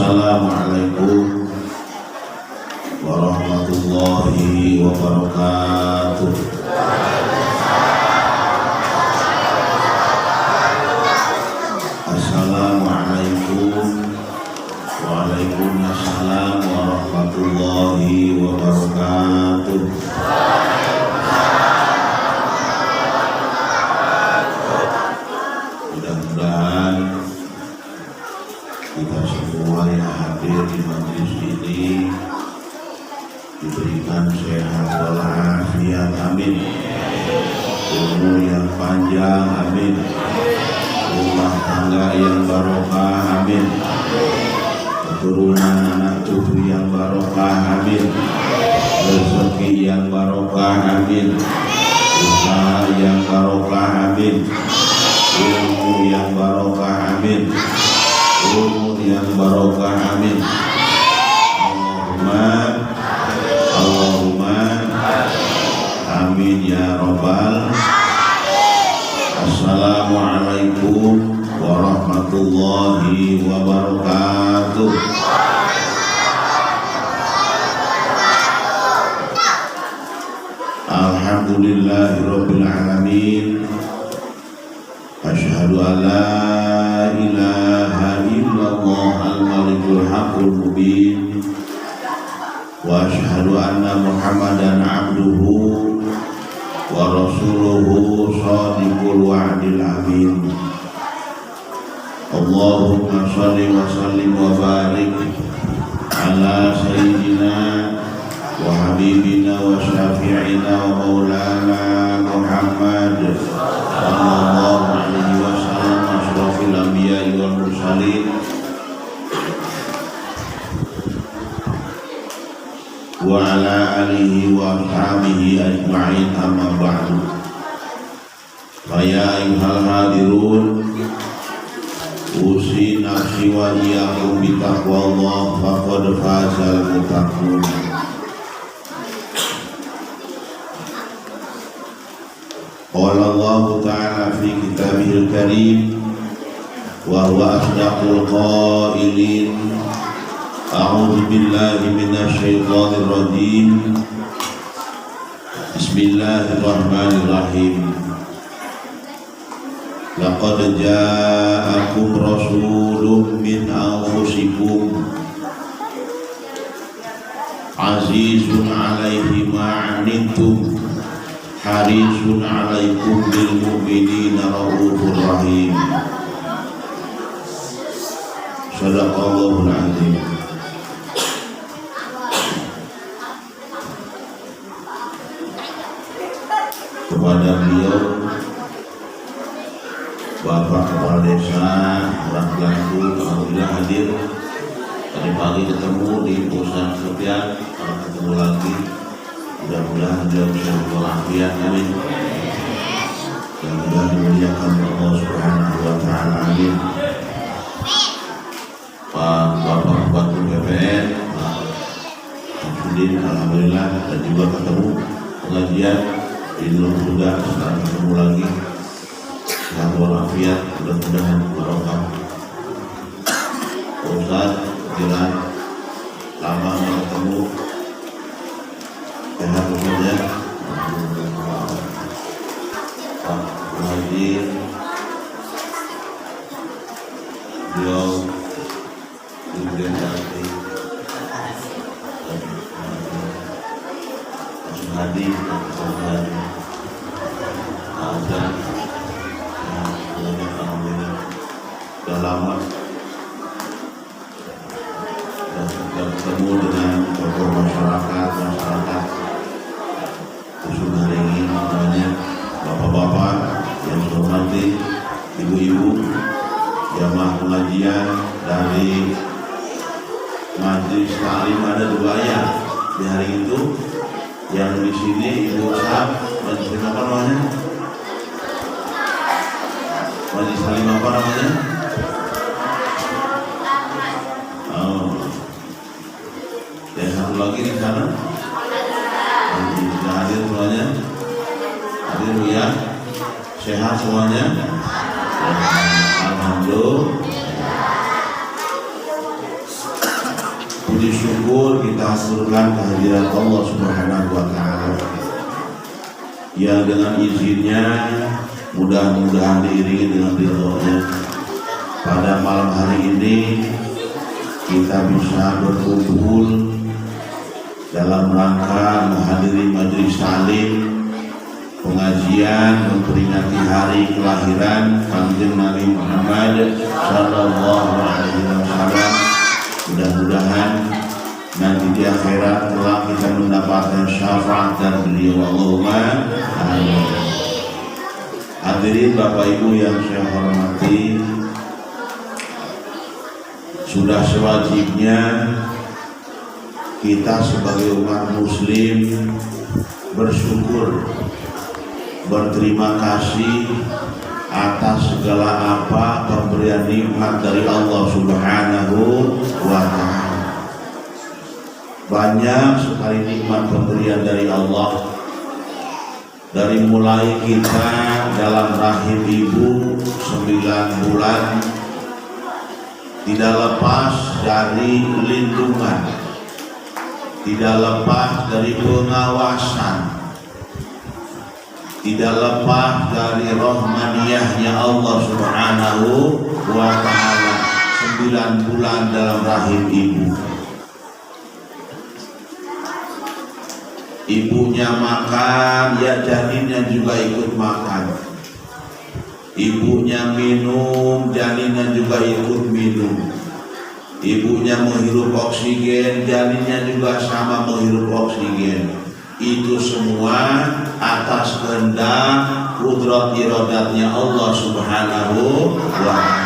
Assalamualaikum warahmatullahi wabarakatuh. Assalamualaikum. Waalaikumsalam warahmatullahi wabarakatuh. Mudah-mudahan kita semua yang hadir di majelis ini diberikan sehat walafiat, amin. Umur yang panjang, amin. Rumah tangga yang barokah, amin. Keturunan anak cucu yang barokah, amin. Rezeki yang barokah, amin. Usaha yang barokah, amin. Ilmu yang barokah, amin. Umur yang barokah, amin. Allahumma amin ya rabbal. Assalamualaikum warahmatullahi wabarakatuh. Alhamdulillahirabbil alamin. Asyhadu an la ilaha illallah al-malikul haqqul mubin wa asyhadu anna Muhammadan abduhu wa rasuluhu shadiqul wa'dil amin. Allahumma shalli wa sallim wa barik ala sayyidina wa habibina wa syafi'ina wa maulana Muhammad sallallahu alaihi wasallam asyrafil anbiya'i wal mursalin wa ala alihi wa ashabihi ajma'in, amma ba'du. Fa ya ayyuhal hadirun, usi nafsi wa iyyakum bi taqwallah faqad fazal muttaqun. Qala Allah ta'ala fi kitabihil karim wa huwa asdaqul qailin. A'udzu billahi minasy syaithanir rajim. Bismillahirrahmanirrahim. Laqad ja'akum rasulun min anfusikum azizun 'alaihi ma 'anittum harisun 'alaikum bil mu'minina raufur rahim. Shadaqallahul 'azim. Kepada beliau Bapak Kepala Desa Ranggaku, alhamdulillah hadir tadi pagi, ketemu di Pusat Sopian, ketemu lagi. Mudah-mudahan beliau bisa berwalafiat, amin. Mudah-mudahan dimuliakan Allah Subhanahu wa ta'ala, amin. Pak Bapak Bupati BPN Pak Sudin, alhamdulillah, dan juga ketemu pengajian di Nur Huda, sekarang ketemu lagi. Sehat walafiat, mudah-mudahan barokah. Ustaz, jalan lama nggak ketemu, sehat saja. Pak Muhajir, beliau kemudian nanti Hadi, Azan, sudah lama dan bertemu dengan tokoh masyarakat khusus hari ini, namanya bapak-bapak yang saya hormati, ibu-ibu, jamaah pengajian dari Majelis Ta'lim. Ada dua ya di hari itu. Yang di sini Ibu Sahab, majelis apa namanya? Majelis Salim apa namanya? Oh, dan satu lagi di sana. Sudah hadir semuanya? Hadir ya? Sehat semuanya? Alhamdulillah. puji syukur kita haturkan kehadiran Allah Subhanahu wa Ta'ala yang dengan izinnya mudah-mudahan diiringi dengan ridhonya. Pada malam hari ini kita bisa berkumpul dalam rangka menghadiri majelis taklim pengajian memperingati hari kelahiran Kanjeng Nabi Muhammad sallallahu alaihi wasallam. Mudah-mudahan nanti di akhirat telah kita mendapatkan syafaat dari beliau. Allahumma amin. Hadirin Bapak Ibu yang saya hormati, sudah sewajibnya kita sebagai umat muslim bersyukur, berterima kasih atas segala apa pemberian nikmat dari Allah Subhanahu wa Ta'ala. Banyak sekali nikmat pemberian dari Allah, dari mulai kita dalam rahim ibu 9 bulan tidak lepas dari lindungan, tidak lepas dari pengawasan, tidak lepas dari rahmaniyahnya Allah Subhanahu wa Ta'ala. 9 bulan dalam rahim ibu, ibunya makan, ya janinnya juga ikut makan. Ibunya minum, janinnya juga ikut minum. Ibunya menghirup oksigen, janinnya juga sama menghirup oksigen. Itu semua atas kehendak kudrat iradatnya Allah Subhanahu wa Ta'ala.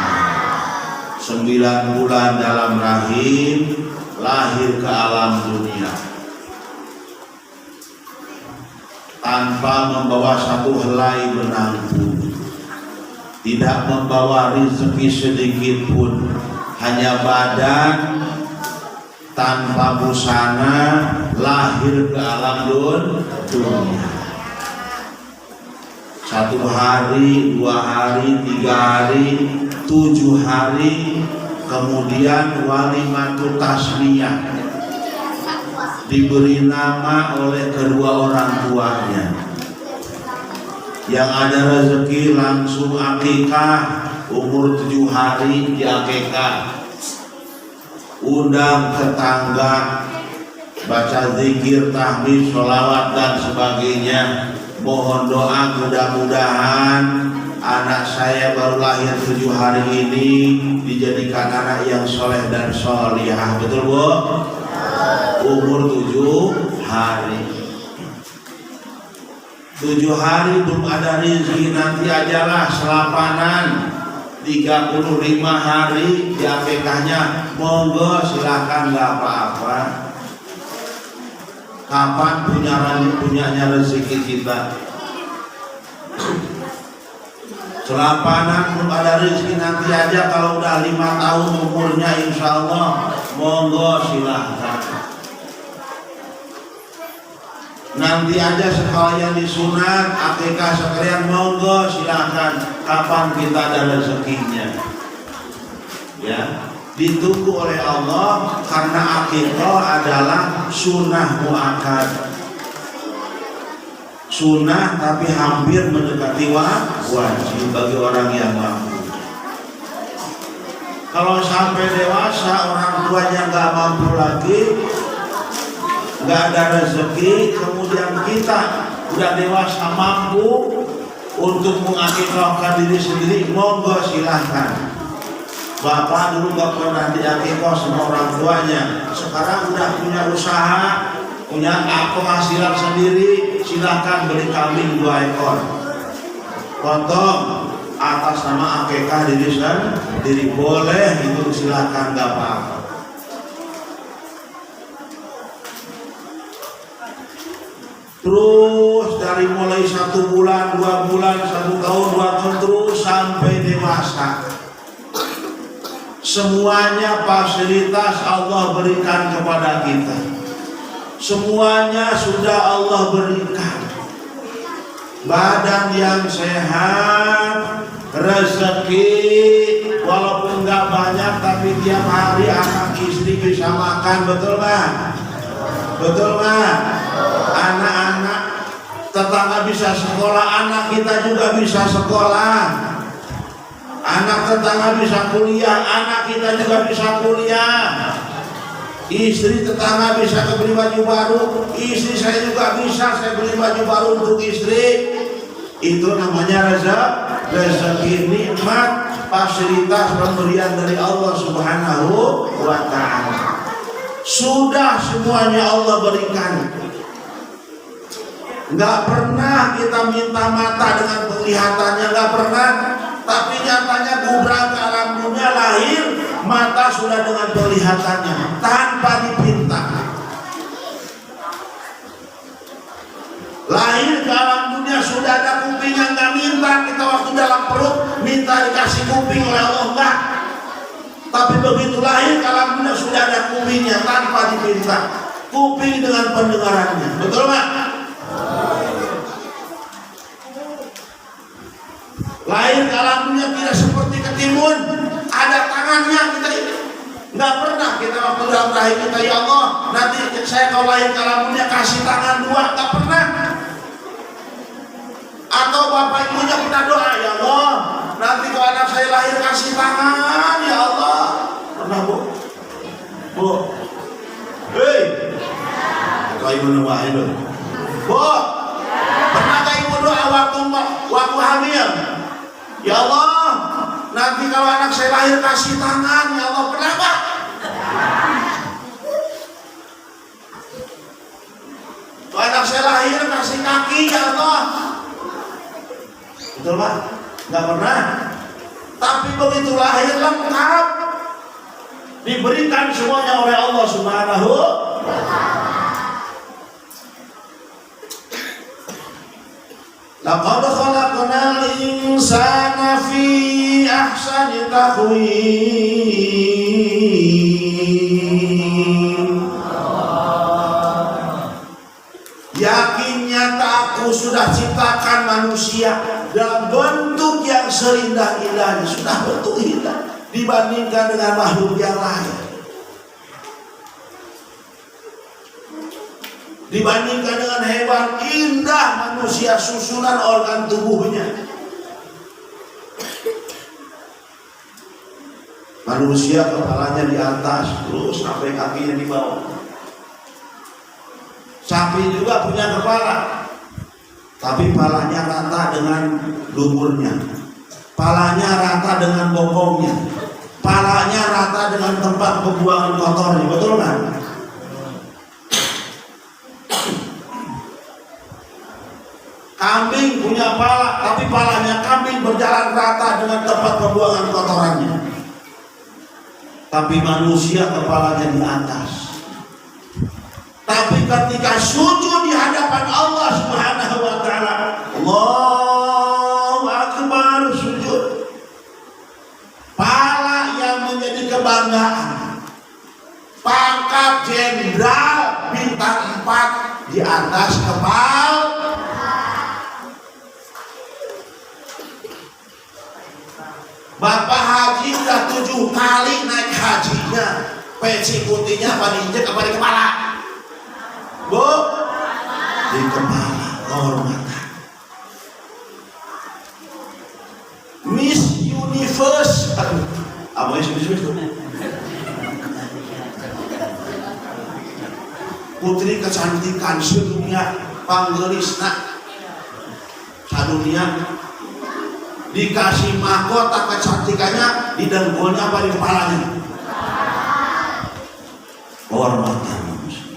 9 bulan dalam rahim, lahir ke alam dunia tanpa membawa satu helai benang pun, tidak membawa rezeki sedikit pun, hanya badan tanpa busana, lahir ke alam dunia. 1 hari, 2 hari, 3 hari, 7 hari, kemudian walimatul tasmiyah, diberi nama oleh kedua orang tuanya. Yang ada rezeki langsung akikah, umur 7 hari di akikah. Undang tetangga, baca zikir, tahmid, sholawat dan sebagainya. Mohon doa, mudah-mudahan anak saya baru lahir 7 hari ini dijadikan anak yang soleh dan sholihah. Betul Bu? Umur 7 hari. 7 hari belum ada rezeki, nanti ajalah selapanan. 35 hari di akikahnya, monggo silakan, nggak apa-apa. Kapan punyanya rezeki kita? Selapanan belum ada rezeki, nanti aja. Kalau udah 5 tahun umurnya, insya Allah monggo silahkan. Nanti aja sekalian disunat, akikah sekalian, monggo silahkan. Kapan kita ada rezekinya? Ya, ditunggu oleh Allah, karena akikah adalah sunnah muakkad, sunnah tapi hampir mendekati wajib bagi orang yang mampu. Kalau sampai dewasa orang tuanya nggak mampu lagi, nggak ada rezeki, kemudian kita udah dewasa mampu untuk mengakikahkan diri sendiri, monggo silahkan. Bapak dulu gak pernah diakikah sama orang tuanya, sekarang udah punya usaha, punya penghasilan sendiri, silahkan beli kambing 2 ekor, potong atas nama akikah diri sendiri, boleh, itu silahkan, gak apa-apa. Terus dari mulai 1 bulan, 2 bulan, 1 tahun, 2 tahun, terus sampai dewasa, semuanya fasilitas Allah berikan kepada kita. Semuanya sudah Allah berikan. Badan yang sehat, rezeki walaupun nggak banyak tapi tiap hari akan istri bisa makan, betul nggak? Betul nggak? Anak-anak tetangga bisa sekolah, anak kita juga bisa sekolah. Anak tetangga bisa kuliah, anak kita juga bisa kuliah. Istri tetangga bisa beli baju baru, istri saya juga bisa, saya beli baju baru untuk istri. Itu namanya rezeki, nikmat, fasilitas pemberian dari Allah Subhanahu wa ta'ala. Sudah semuanya Allah berikan. Nggak pernah kita minta mata dengan penglihatannya, nggak pernah. Tapi nyatanya gubrak ke alam dunia lahir, mata sudah dengan penglihatannya tanpa dipinta. Lahir ke alam dunia sudah ada kupingnya, nggak minta. Kita waktu dalam perut minta dikasih kuping oleh Allah, enggak. Tapi begitu lahir ke alam dunia sudah ada kupingnya tanpa dipinta. Kuping dengan pendengarannya, betul nggak? Lahir ke alam dunia tidak seperti ketimun, ada tangannya. Kita nggak pernah kita waktu dalam rahim kita, ya Allah nanti saya kalau lahir ke alam dunia kasih tangan dua, nggak pernah. Atau bapak ibunya pernah doa, ya Allah nanti kalau anak saya lahir kasih tangan, ya Allah. Pernah bu? Bu? Hei, kau ibu doa itu? Bu? Pernah kau ibu doa waktu hamil? Ya Allah, nanti kalau anak saya lahir kasih tangan, ya Allah. Pernah nggak? Kalau anak saya lahir kasih kaki, ya Allah. Betul Pak? Nggak pernah. Tapi begitu lahir lengkap, diberikan semuanya oleh Allah Subhanahu wa ta'ala. Laqad khalaqnal insana fi ahsani taqwim. Yakin nyata aku sudah ciptakan manusia dalam bentuk yang seindah-indahnya, sudah bentuk indah dibandingkan dengan makhluk yang lain. Dibandingkan dengan hewan, indah manusia susunan organ tubuhnya. Manusia kepalanya di atas, terus sampai kakinya di bawah. Sapi juga punya kepala, tapi palanya rata dengan luburnya, palanya rata dengan bokongnya, palanya rata dengan tempat pembuangan kotornya, betul kan? Kambing punya pala, tapi palanya kambing berjalan rata dengan tempat pembuangan kotorannya. Tapi manusia kepalanya di atas. Tapi ketika sujud di hadapan Allah Subhanahu wa ta'ala, Allahu Akbar, sujud. Pala yang menjadi kebanggaan, pangkat jenderal bintang 4 di atas kepala. Bapak haji udah 7 kali naik hajinya, peci putihnya apa diinjek apa di kepala? Bu, di kepala, kehormatan. Miss Universe, apa Miss Universe itu? Putri kecantikan sedunia, panggelisna sadunia. Dikasih mahkota kecantikannya di dengkulnya apa di kepalanya? Kehormatan manusia.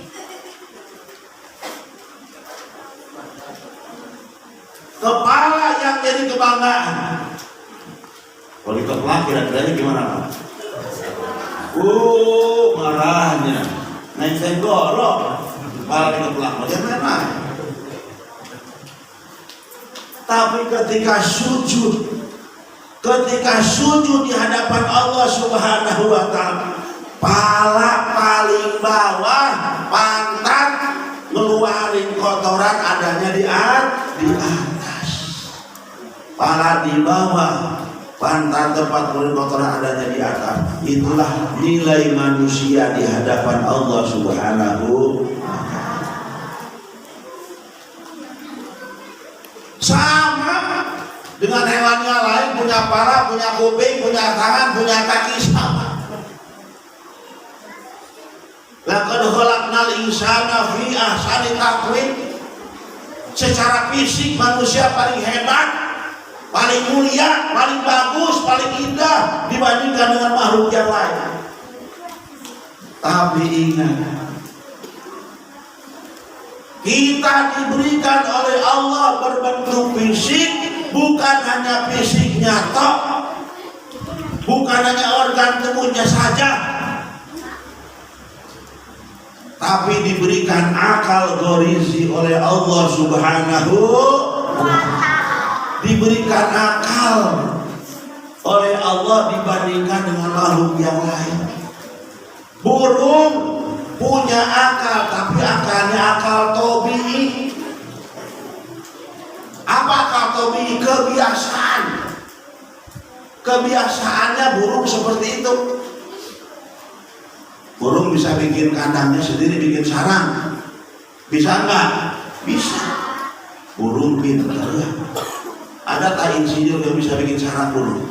Kepala yang jadi kebanggaan. Kalau di kepala kira-kiranya gimana Pak? Marahnya naik senggolok. Kepala di kepala bagaimana? Tapi ketika sujud di hadapan Allah Subhanahu wa ta'ala, pala paling bawah, pantat ngeluarin kotoran adanya di atas. Pala di bawah, pantat tempat kotoran adanya di atas. Itulah nilai manusia di hadapan Allah Subhanahu. Sama dengan hewan yang lain, punya kepala, punya kuping, punya tangan, punya kaki, sama. Laqad khalaqnal insana fi ahsani taqwim. Secara fisik manusia paling hebat, paling mulia, paling bagus, paling indah dibandingkan dengan makhluk yang lain. Tapi ingat, kita diberikan oleh Allah berbentuk fisik, bukan hanya fisiknya tok, bukan hanya organ tubuhnya saja, tapi diberikan akal gorizi oleh Allah Subhanahu wa ta'ala. Diberikan akal oleh Allah dibandingkan dengan makhluk yang lain. Burung punya akal, tapi akalnya akal tabii. Apa akal tabii? Kebiasaan. Kebiasaannya burung seperti itu. Burung bisa bikin kandangnya sendiri, bikin sarang. Bisa enggak? Bisa. Burung pintar ya. Ada tak insinyur yang bisa bikin sarang burung?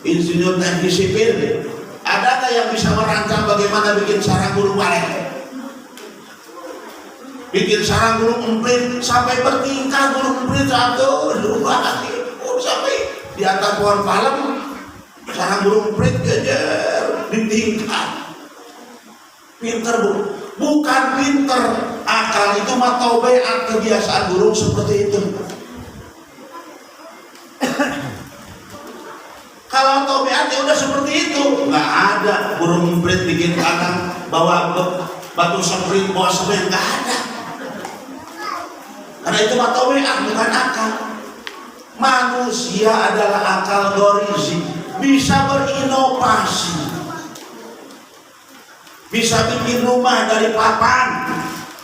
Insinyur teknik sipil. Ada tak yang bisa merancang bagaimana bikin sarang burung walet? Bikin sarang burung emprit sampai bertingkat, burung emprit 1, 2, 3, sampai di atas pohon palem. Sarang burung emprit kejar di tingkat. Pinter bukan pinter, akal itu mah tabiat, kebiasaan burung seperti itu. Kalau tabiatnya udah seperti itu, nggak ada burung emprit bikin kandang bawa batu semprit bawa semen, nggak ada. Karena itu mah tabiat, bukan akal. Manusia adalah akal gorizi, bisa berinovasi. Bisa bikin rumah dari papan,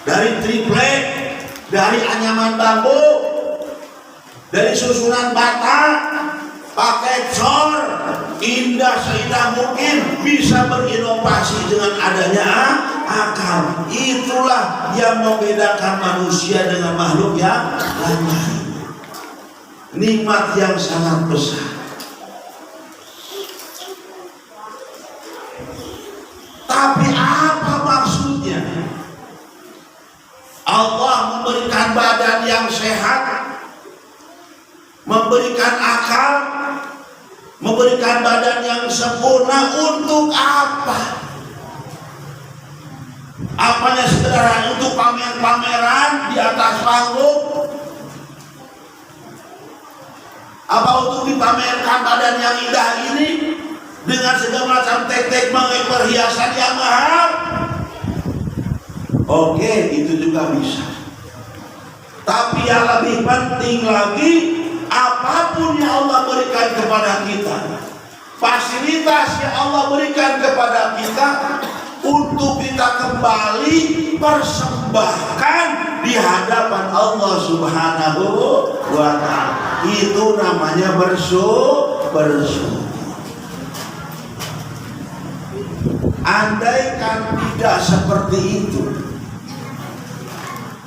dari triplek, dari anyaman bambu, dari susunan bata, pakai cor, indah seindah mungkin, bisa berinovasi dengan adanya akal. Itulah yang membedakan manusia dengan makhluk yang lain. Nikmat yang sangat besar. Tapi apa maksudnya? Allah memberikan badan yang sehat, memberikan akal, memberikan badan yang sempurna untuk apa? Apanya sederhana untuk pamer-pameran di atas panggung? Apa untuk dipamerkan badan yang indah ini? Dengan segala macam tek-tek perhiasan yang mahal. Oke, itu juga bisa. Tapi yang lebih penting lagi, apapun yang Allah berikan kepada kita, fasilitas yang Allah berikan kepada kita, untuk kita kembali persembahkan di hadapan Allah Subhanahu wa ta'ala. Itu namanya bersyukur. Andaikan tidak seperti itu,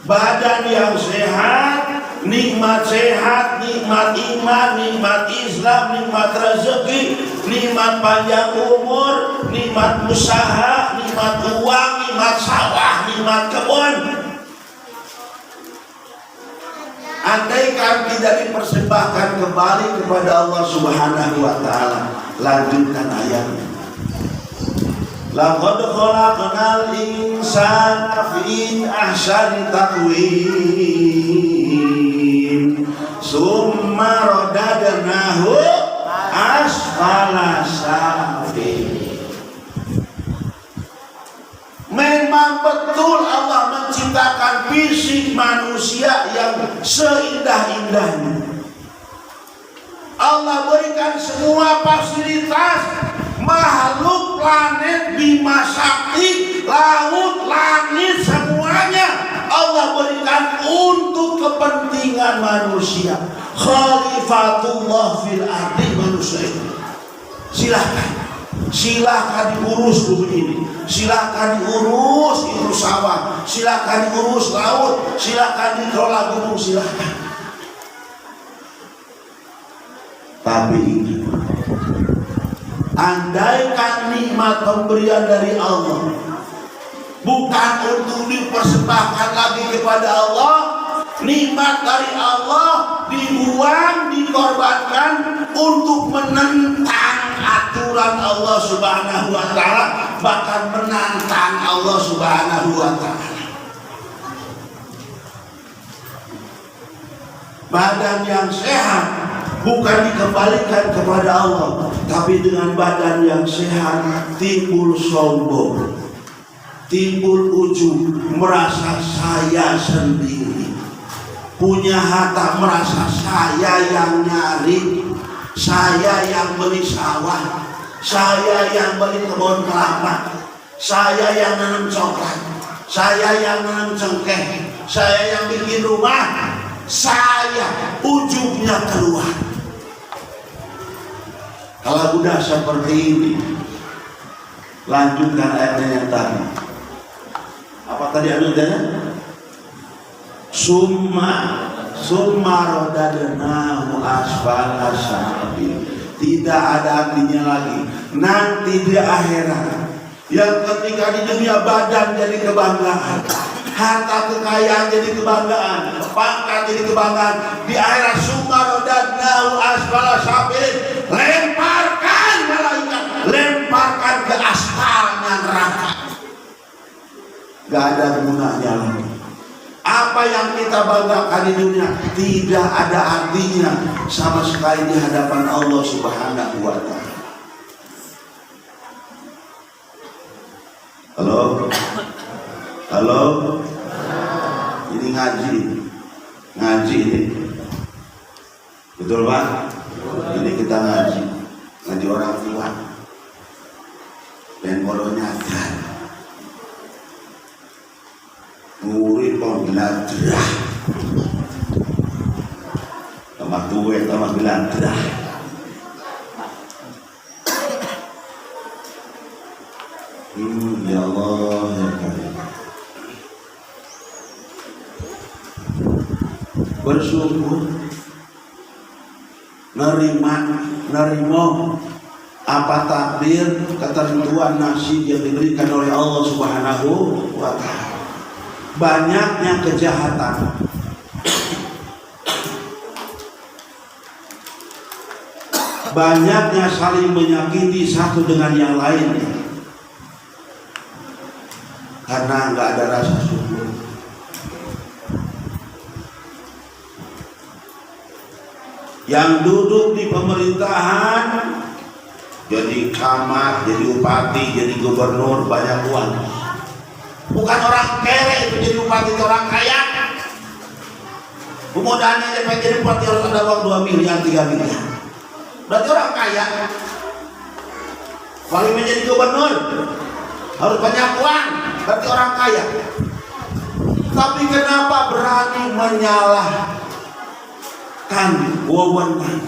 badan yang sehat, nikmat sehat, nikmat iman, nikmat Islam, nikmat rezeki, nikmat panjang umur, nikmat usaha, nikmat uang, nikmat sawah, nikmat kebun. Andaikan tidak dipersembahkan kembali kepada Allah Subhanahu wa ta'ala. Lanjutkan ayatnya. Laqad khalaqnal insana fi ahsani taqwim summa radadnahu asfala safilin. Memang betul Allah menciptakan fisik manusia yang seindah-indahnya. Allah berikan semua fasilitas, makhluk, planet, bima sakti, laut, langit, semuanya Allah berikan untuk kepentingan kepentingan manusia. Khalifatullah fil ardi, manusia itu. Silakan diurus bumi ini, silakan diurus itu sawah, silakan diurus laut, silakan dikelola gunung, silakan. Tapi ini, andaikan nikmat pemberian dari Allah bukan untuk dipersembahkan lagi kepada Allah, nikmat dari Allah dibuang, dikorbankan untuk menentang aturan Allah Subhanahu wa ta'ala, bahkan menantang Allah Subhanahu wa ta'ala. Badan yang sehat bukan dikembalikan kepada Allah, tapi dengan badan yang sehat timbul sombong, timbul ujub, merasa saya sendiri, punya harta, merasa saya yang nyari, saya yang beli sawah, saya yang beli kebun kelapa, saya yang nanam coklat, saya yang nanam cengkeh, saya yang bikin rumah, saya, ujubnya keluar. Kalau udah seperti ini, lanjutkan ayatnya yang tadi. Apa tadi ayatnya? Summa rodadnahu asfala safilin. Tidak ada artinya lagi nanti di akhirat, yang ketika di dunia badan jadi kebanggaan, harta kekayaan jadi kebanggaan, pangkat jadi kebanggaan, di akhirat summa rodadnahu asfala safilin, lemparkan malaikat, lemparkan ke asalnya neraka. Gak ada gunanya lagi. Apa yang kita banggakan di dunia tidak ada artinya sama sekali di hadapan Allah Subhanahu wa ta'ala. Halo? Ini ngaji ini. Betul Pak? Ini kita ngaji orang tua. Dan kalau nyadar murid kok biladrah, tambah tua tambah biladrah. Ya Allah ya Karim, bersyukur, nerimo apa takdir, ketentuan nasib yang diberikan oleh Allah Subhanahu wa ta'ala. Banyaknya kejahatan, banyaknya saling menyakiti satu dengan yang lain, karena nggak ada rasa syukur. Yang duduk di pemerintahan, jadi camat, jadi bupati, jadi gubernur, banyak uang. Bukan orang kere itu jadi bupati, itu orang kaya. Pemudanya jadi bupati harus ada uang 2 miliar, 3 miliar. Berarti orang kaya. Kalau menjadi gubernur harus banyak uang, berarti orang kaya. Tapi kenapa berani menyalahkan wewenang,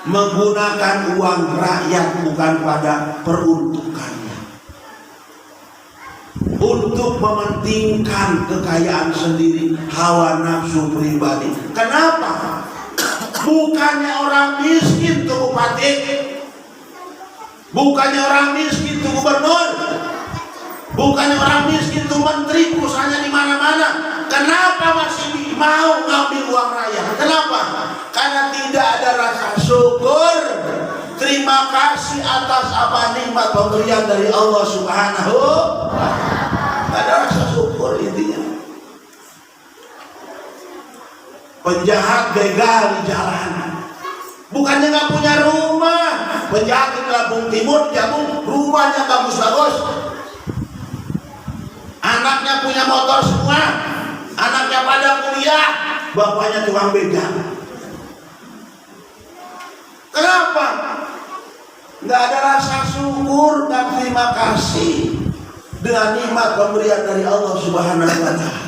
menggunakan uang rakyat bukan pada peruntukannya, untuk mementingkan kekayaan sendiri, hawa nafsu pribadi? Kenapa? Bukannya orang miskin tuh bupati, bukannya orang miskin tuh gubernur, bukannya orang miskin tuh menteri, usahanya di mana-mana. Kenapa masih mau ngambil uang rakyat? Kenapa? Karena tidak ada rasa syukur, terima kasih atas apa nikmat pemberian dari Allah Subhanahu wa ta'ala. Tidak ada rasa syukur intinya. Penjahat begal di jalanan, bukannya nggak punya rumah. Penjahat di Lampung Timur, Jagung, rumahnya bagus-bagus, anaknya punya motor semua, anaknya pada kuliah, bapaknya tukang begal. Kenapa? Nggak ada rasa syukur dan terima kasih dengan nikmat pemberian dari Allah Subhanahu wa ta'ala.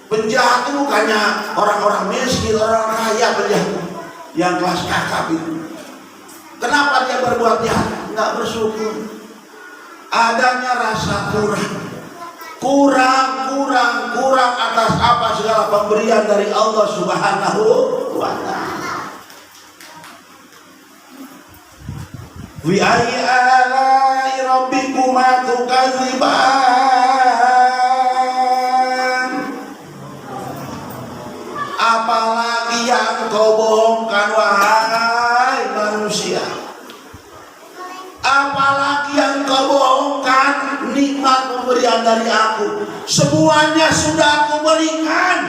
Penjahat itu bukannya orang-orang miskin, orang kaya penjahat yang kelas kakap itu. Kenapa dia berbuat jahat? Nggak bersyukur. Adanya rasa kurang atas apa segala pemberian dari Allah Subhanahu wa ta'ala. Wa ayyi ala'i rabbikuma tukadziban. Apalagi yang kau bohongkan wahai manusia? Apalagi yang kau bohongkan nikmat pemberian dari aku? Semuanya sudah aku berikan.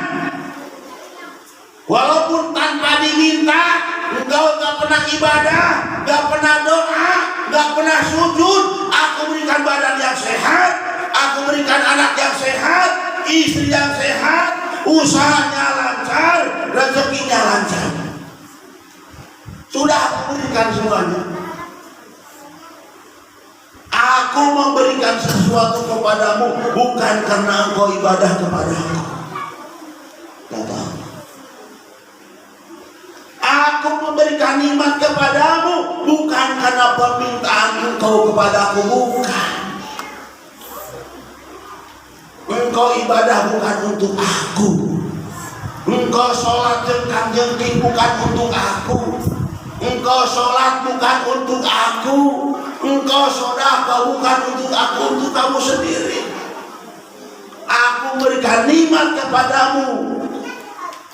Walaupun tanpa diminta, engkau gak pernah ibadah, gak pernah doa, gak pernah sujud. Aku berikan badan yang sehat, aku berikan anak yang sehat, istri yang sehat, usahanya lancar, rezekinya lancar. Sudah aku berikan semuanya. Aku memberikan sesuatu kepadamu bukan karena engkau ibadah kepada aku. Kata aku memberikan nikmat kepadamu bukan karena permintaan engkau kepada aku, bukan. Engkau ibadah bukan untuk aku. Engkau sholat jengkang-jengking bukan untuk aku. Engkau sholat bukan untuk aku. Engkau sedekah bukan untuk aku, untuk kamu sendiri. Aku berikan nikmat kepadamu.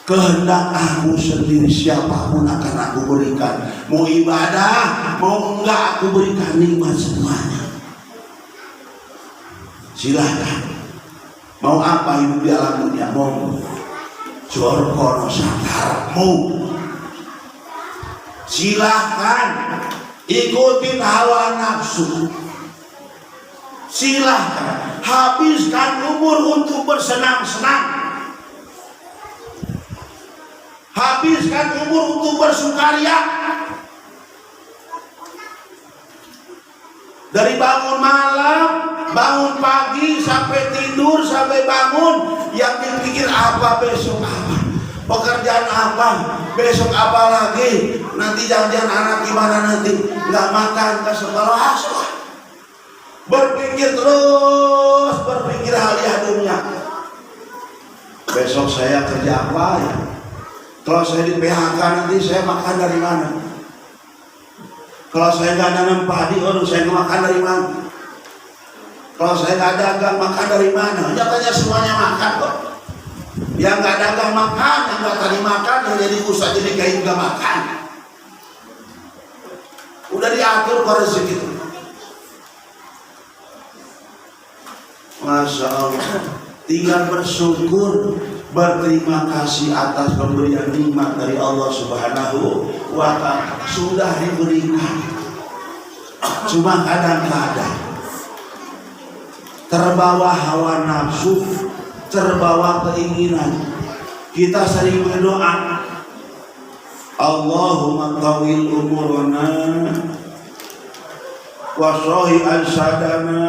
Kehendak aku sendiri siapapun akan aku berikan. Mau ibadah, mau enggak, aku berikan nikmat semuanya. Silakan. Mau apa hidup di alam dunia? Mau jorkono sakarmu. Silakan. Ikutin hawa nafsu. Silahkan habiskan umur untuk bersenang-senang. Habiskan umur untuk bersukaria. Dari bangun malam, bangun pagi, sampai tidur, sampai bangun, yang dipikir apa besok apa, pekerjaan apa, besok apa lagi, nanti jangan-jangan anak gimana nanti, nggak makan, nggak sekolah, berpikir terus, berpikir hal yang dunia. Besok saya kerja apa ya? Kalau saya di PHK nanti saya makan dari mana? Kalau saya nggak nanam padi, saya makan dari mana? Kalau saya nggak dagang, makan dari mana? Nyatanya semuanya makan kok. Yang nggak dagang makan, yang nggak tadi makan, yang jadi usaha jadi kayak juga makan. Udah diatur kok rezeki itu. Masya Allah. Tinggal bersyukur, berterima kasih atas pemberian nikmat dari Allah Subhanahu wa ta'ala. Sudah diberikan, cuma kadang-kadang terbawa hawa nafsu, terbawa keinginan, kita sering berdoa, Allahumma tawil umurana wa sahih al-sadana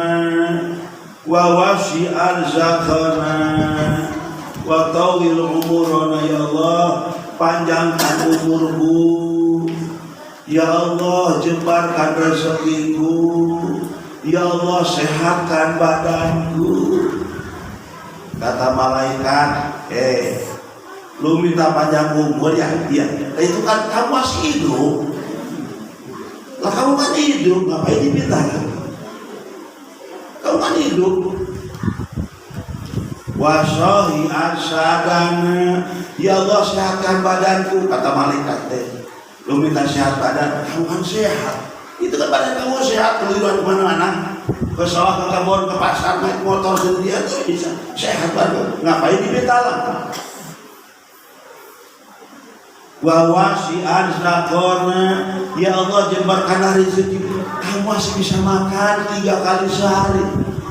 wa wasi al-zakana wa tawil umurana. Ya Allah, panjangkan umurku. Ya Allah, jebarkan rezekiku. Ya Allah, sehatkan badanku. Kata malaikat, lu minta panjang umur ya? Iya. Itu kan kamu masih hidup. Lah kamu kan hidup, ngapain diminta? Kamu kan hidup. Wasahi asadana. Ya Allah, sehatkan badanku. Kata malaikat, lu minta sehat badan, kamu kan sehat. Itu kan badan kamu sehat, keliruan kemana-mana, ke sawah, ke kebun, ke pasar, naik motor sendirian tuh bisa sehat badan. Ngapain diminta lah? Wawasi'an zakona. Ya Allah, jembarkanlah rezeki. Kamu masih bisa makan 3 kali sehari,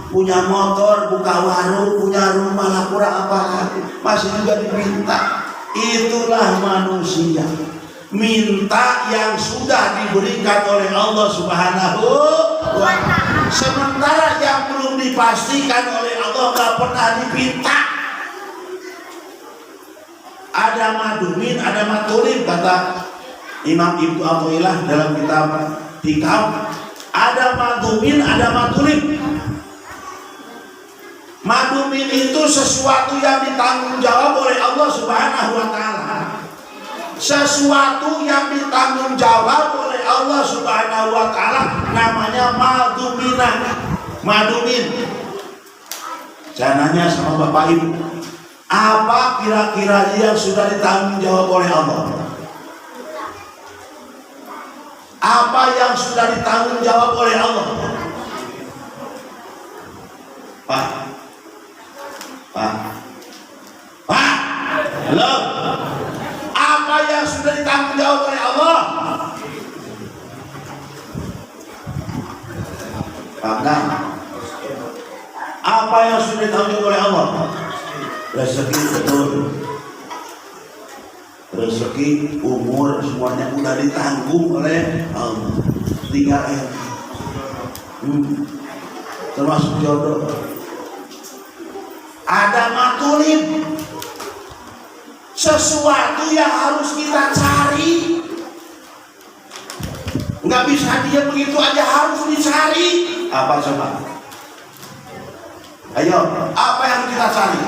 punya motor, buka warung, punya rumah, lah kurang apa lagi, masih juga diminta. Itulah manusia, minta yang sudah diberikan oleh Allah Subhanahu wa ta'ala. Sementara yang belum dipastikan oleh Allah gak pernah dipinta. ada madumin, ada matulib, kata Imam Ibnu Athaillah dalam kitab Hikam. Ada madumin, ada matulib. Madumin itu sesuatu yang ditanggung jawab oleh Allah Subhanahu wa Ta'ala. Sesuatu yang ditanggung jawab oleh Allah Subhanahu wa Ta'ala namanya madumin. Saya nanya sama Bapak Ibu, apa kira-kira yang sudah ditanggung jawab oleh Allah? Apa yang sudah ditanggung jawab oleh Allah? Pak, halo. Apa yang sudah ditanggung jawab oleh Allah? Pak, apa yang sudah ditanggung jawab oleh Allah? Rezeki, betul. Rezeki, umur, semuanya sudah ditanggung oleh Allah. Tinggal termasuk jodoh. Ada matulib, sesuatu yang harus kita cari. Nggak bisa dia begitu aja, harus dicari. Apa coba? Ayo, apa yang kita cari?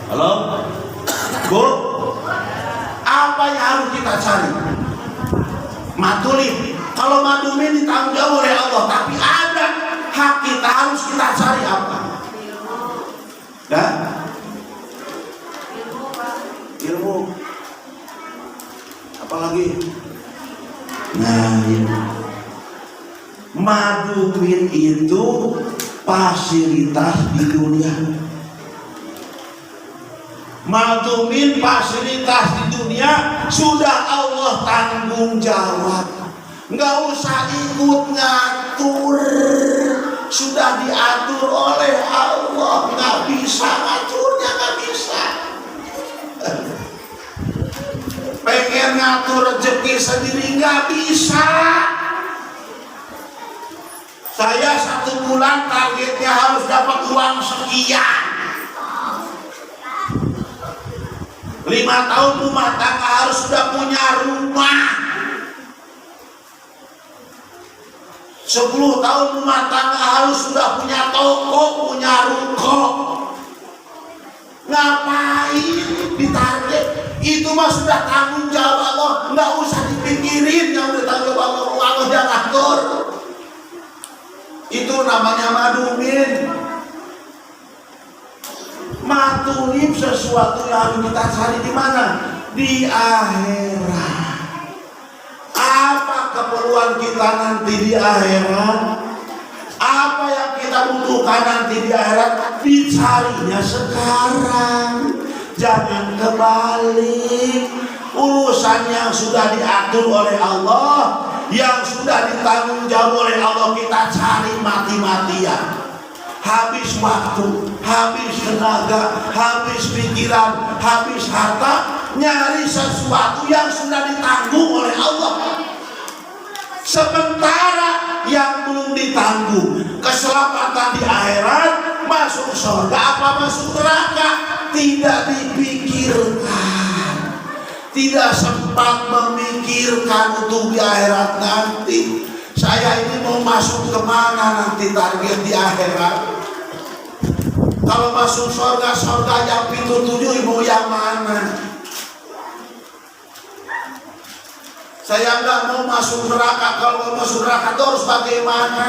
Halo? Bu? Apa yang harus kita cari? Matulib. Kalau madumin ditanggung jawab oleh Allah, tapi ada hak kita, harus kita cari apa? Dan ilmu. Apalagi? Nah, ini. Madumin itu fasilitas di dunia. Madumin fasilitas di dunia sudah Allah tanggung jawab. Nggak usah ikut ngatur, sudah diatur oleh Allah. Nggak bisa ngaturnya, nggak bisa. Pengen ngatur rezeki sendiri nggak bisa. Saya 1 bulan targetnya harus dapat uang sekian. 5 tahun rumah tangga harus sudah punya rumah. 10 tahun rumah tangga harus sudah punya toko, punya ruko. Ngapain ditarget? Itu mah sudah tanggung jawab Allah. Nggak usah dipikirin, yang udah tanggung jawab Allah yang ngatur. Itu namanya madumin. Matulib sesuatu yang harus kita cari di mana? Di akhirat. Apa keperluan kita nanti di akhirat? Apa yang kita butuhkan nanti di akhirat? Dicarinya sekarang. Jangan kebalik. Urusan yang sudah diatur oleh Allah, yang sudah ditanggung jawab oleh Allah, kita cari mati-matian. Habis waktu, habis tenaga, habis pikiran, habis harta, nyari sesuatu yang sudah ditanggung oleh Allah. Sementara yang belum ditanggung, keselamatan di akhirat, masuk surga apa masuk neraka, tidak dipikirkan. Tidak sempat memikirkan untuk di akhirat nanti. Saya ini mau masuk kemana nanti, target di akhirat. Kalau masuk surga yang pintu 7, mau yang mana? Saya nggak mau masuk neraka. Kalau mau masuk neraka itu harus bagaimana?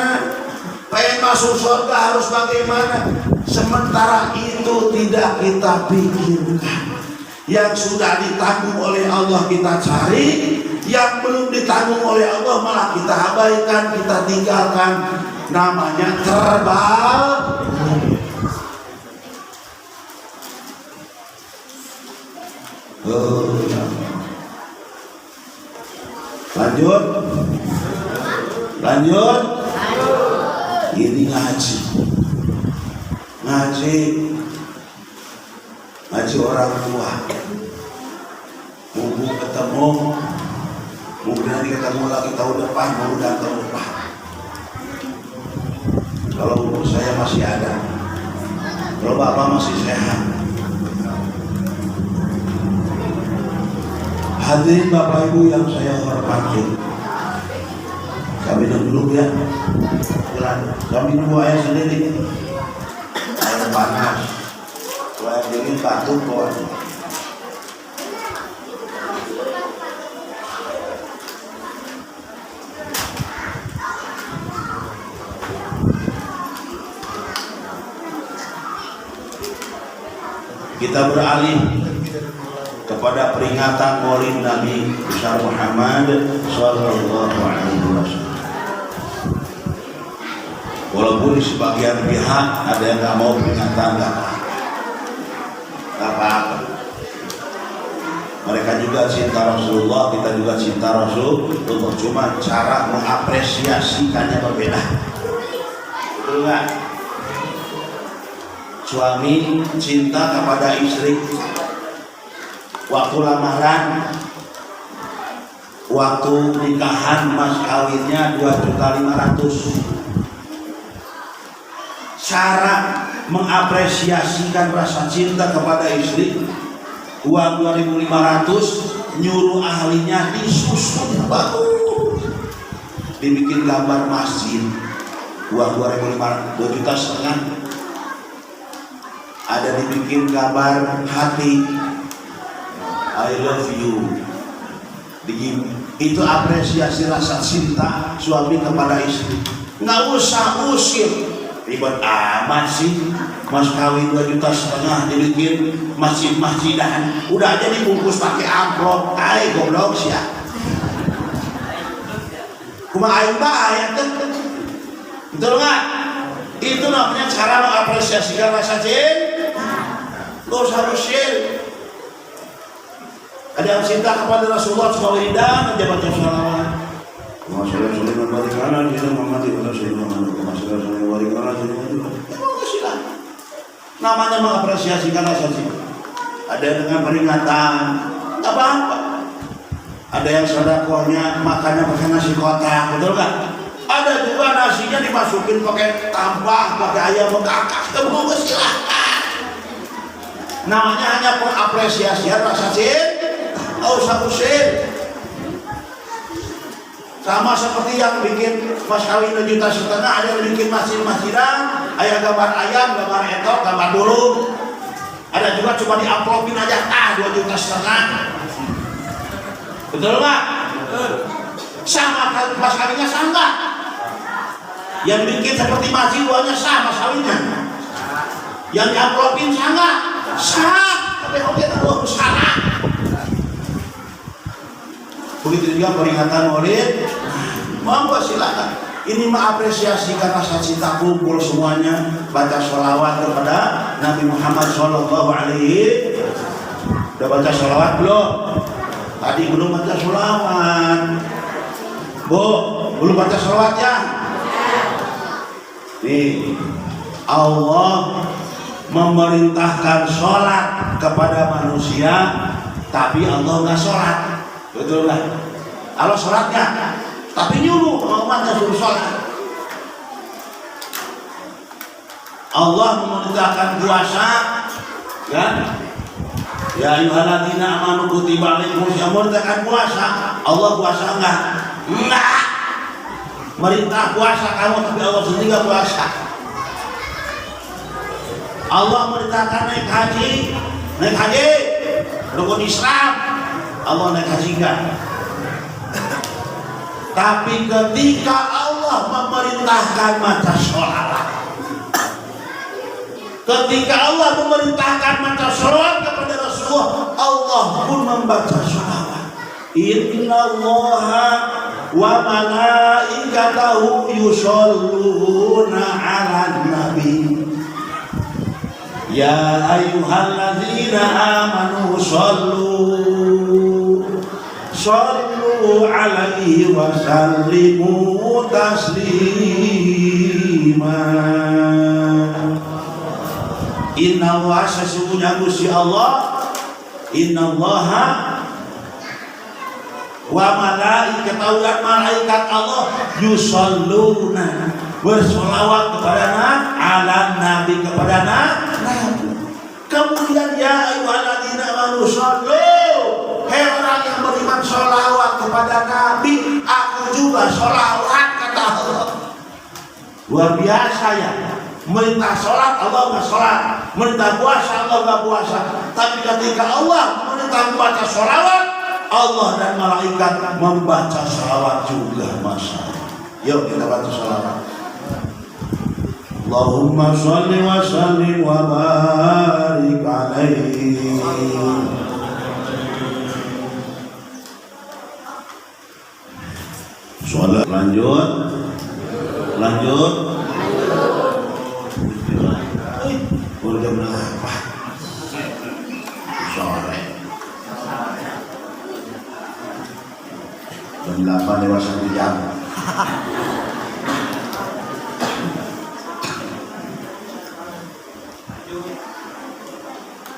Pengen masuk surga harus bagaimana? Sementara itu tidak kita pikirkan. Yang sudah ditanggung oleh Allah kita cari, yang belum ditanggung oleh Allah malah kita abaikan, kita tinggalkan. Namanya terbalik. Lanjut. Ini ngaji orang tua. Mau ketemu, mungkin nanti ketemu lagi tahun depan, mudah tahun depan. Kalau umur saya masih ada, kalau bapak masih sehat, Hadirin Bapak Ibu yang saya hormati, kami dulu ya, kami dulu ayah sendiri, air panas, air dingin batuk kok. Kita beralih kepada peringatan Maulid Nabi besar Muhammad Sallallahu Alaihi Wasallam. Walaupun di sebagian pihak ada yang nggak mau peringatan, nggak apa-apa. Mereka juga cinta Rasulullah, kita juga cinta Rasulullah. Cuma cara mengapresiasikannya berbeda. Betul nggak? Suami cinta kepada istri waktu lamaran, waktu nikahan mas kawinnya 2.500.000. Cara mengapresiasikan rasa cinta kepada istri, uang 2.500, nyuruh ahlinya disusun bagus, dibikin gambar masjid, uang 2.500, 2,5 juta. Ada dibikin gambar hati, I love you. Itu apresiasi rasa cinta suami kepada istri. Nggak usah usir, ribet amat sih. Mas kawin 2,5 juta dibikin masjid-masjidan, udah aja dibungkus pakai amplop. Ay goblok sih ya. Kumaha aing bayar tuh. Betul nggak? Itu namanya cara mengapresiasikan rasa cinta. Gak usah usir. Ada yang cinta kepada Rasulullah cuma wiridan aja baca sholawat. Masalah Sulaiman barikana dia memati pada Sulaiman. Masalah Sulaiman barikana dia memati. Ya namanya mengapresiasikan rasa cinta. Ada dengan peringatan, nggak apa-apa. Ada yang sedekahnya makannya pakai nasi kotak, betul kan? Ada juga nasinya dimasukin pakai tambah, pakai ayam bekakak, itu bagus silahkan. Namanya hanya pengapresiasian rasa cinta, nggak usah usir. Sama seperti yang bikin mas kawin 2,5 juta, ada yang bikin masjid-masjidan, ayam gambar ayam, gambar etok, gambar burung. Ada juga cuma diamplopin aja, 2,5 juta. Betul nggak? Sama mas kawinnya sama. Yang bikin seperti masjid uangnya sama mas kawinnya. Yang diamplopin sama. Sah, tapi oke Allah salah. Begitu juga peringatan Maulid, monggo silakan. Ini mengapresiasikan rasa cinta, kumpul semuanya baca sholawat kepada Nabi Muhammad Sallallahu Alaihi. Udah baca sholawat belum? Tadi belum baca sholawat. Bu, belum baca sholawat ya? Nih, Allah memerintahkan sholat kepada manusia, tapi Allah nggak sholat, betul nggak? Allah sholatnya, tapi nyuruh umatnya suruh sholat. Allah memerintahkan puasa, ya? Ya ayyuhalladzina amanu kutiba alaikumus syiyam, memerintahkan puasa. Allah puasa enggak? Enggak. Merintah puasa kamu, tapi Allah sendiri nggak puasa. Allah memerintahkan naik haji, rukun Islam. Allah naik haji enggak? Tapi ketika Allah memerintahkan baca sholawat, ketika Allah memerintahkan baca sholawat kepada Rasulullah, Allah pun membaca sholawat. Innallaha wa malaikatahu yusholluna 'alan nabi. Ya ayyuhalladzina amanu sallu alaihi wa sallimu taslima. Innallaha, sesungguhnya Gusti Allah, innallaha wa malaikatahu, dan malaikat Allah yusalluna, bersolawat kepada ala nabi, kepada nabi. Kemudian ya ayyuhalladzina amanu sallu, hei orang yang beriman sholawat kepada Nabi, aku juga sholawat, kata Allah. Luar biasa ya. Merintah sholat, Allah nggak sholat. Merintah puasa, Allah nggak puasa. Tapi ketika Allah merintah membaca sholawat, Allah dan malaikat membaca sholawat juga. Masya Allah. Yuk kita baca sholawat. Allahumma sholli wa sallim wa barik alaihi. Sholat lanjut. Udah jam berapa? Sore. Jam 8 lewat 1 jam.